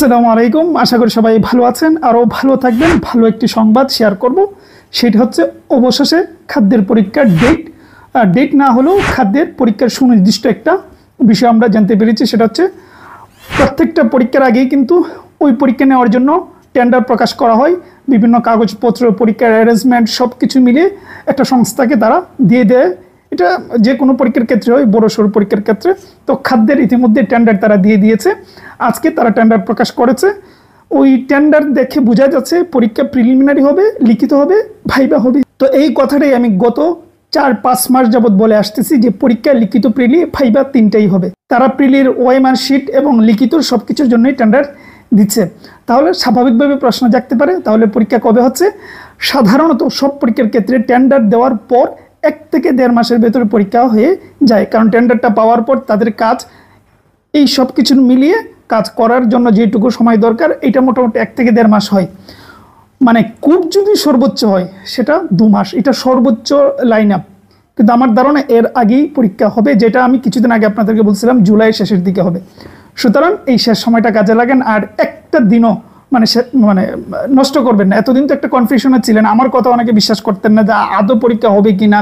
আসসালামু আলাইকুম। আশা করি সবাই ভালো আছেন, আরও ভালো থাকবেন। ভালো একটি সংবাদ শেয়ার করব, সেটি হচ্ছে অবশেষে খাদ্যের পরীক্ষার ডেট না হলেও খাদ্যের পরীক্ষার সুনির্দিষ্ট একটা বিষয় আমরা জানতে পেরেছি। সেটা হচ্ছে প্রত্যেকটা পরীক্ষার আগেই কিন্তু ওই পরীক্ষা নেওয়ার জন্য টেন্ডার প্রকাশ করা হয়। বিভিন্ন কাগজপত্র, পরীক্ষার অ্যারেঞ্জমেন্ট সব কিছু মিলিয়ে একটা সংস্থাকে তারা দিয়ে দেয়। এটা যে কোনো পরীক্ষার ক্ষেত্রে হয়, বড় সড়ো পরীক্ষার ক্ষেত্রে। তো খাদ্যের ইতিমধ্যে টেন্ডার তারা দিয়ে দিয়েছে। আজকে তারা টেন্ডার প্রকাশ করেছে। ওই টেন্ডার দেখে বোঝা যাচ্ছে পরীক্ষা প্রিলিমিনারি হবে, লিখিত হবে, ভাইবা হবে। তো এই কথাটাই আমি গত 4-5 মাস যাবৎ বলে আসতেছি যে পরীক্ষা লিখিত, প্রিলি, ভাইবা তিনটাই হবে। তারা প্রিলির ওএমআর শিট এবং লিখিত সব কিছুর জন্যই টেন্ডার দিচ্ছে। তাহলে স্বাভাবিকভাবে প্রশ্ন জাগতে পারে, তাহলে পরীক্ষা কবে হচ্ছে? সাধারণত সব পরীক্ষার ক্ষেত্রে টেন্ডার দেওয়ার পর 1 থেকে 1.5 মাসের ভেতরে পরীক্ষা হয়ে যায়। কারণ টেন্ডারটা পাওয়ার পর তাদের কাজ, এই সব কিছু মিলিয়ে কাজ করার জন্য যেটুকু সময় দরকার, এটা মোটামুটি 1 থেকে 1.5 মাস হয়। মানে খুব যদি সর্বোচ্চ হয় সেটা 2 মাস। এটা সর্বোচ্চ লাইন আপ। কিন্তু আমার ধারণা এর আগেই পরীক্ষা হবে, যেটা আমি কিছুদিন আগে আপনাদেরকে বলছিলাম জুলাই শেষের দিকে হবে। সুতরাং এই শেষ সময়টা কাজে লাগান, আর একটা দিনও মানে নষ্ট করবেন না। এতদিন তো একটা কনফিউশনে ছিলেন, আমার কথা অনেকে বিশ্বাস করতেন না যে আদৌ পরীক্ষা হবে কি না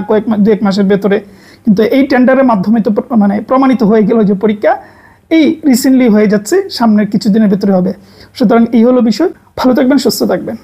1 মাসের ভেতরে। কিন্তু এই টেন্ডারের মাধ্যমে তো প্রমাণিত হয়ে গেল যে পরীক্ষা এই রিসেন্টলি হয়ে যাচ্ছে, সামনের কিছুদিনের ভেতরে হবে। সুতরাং এই হলো বিষয়। ভালো থাকবেন, সুস্থ থাকবেন।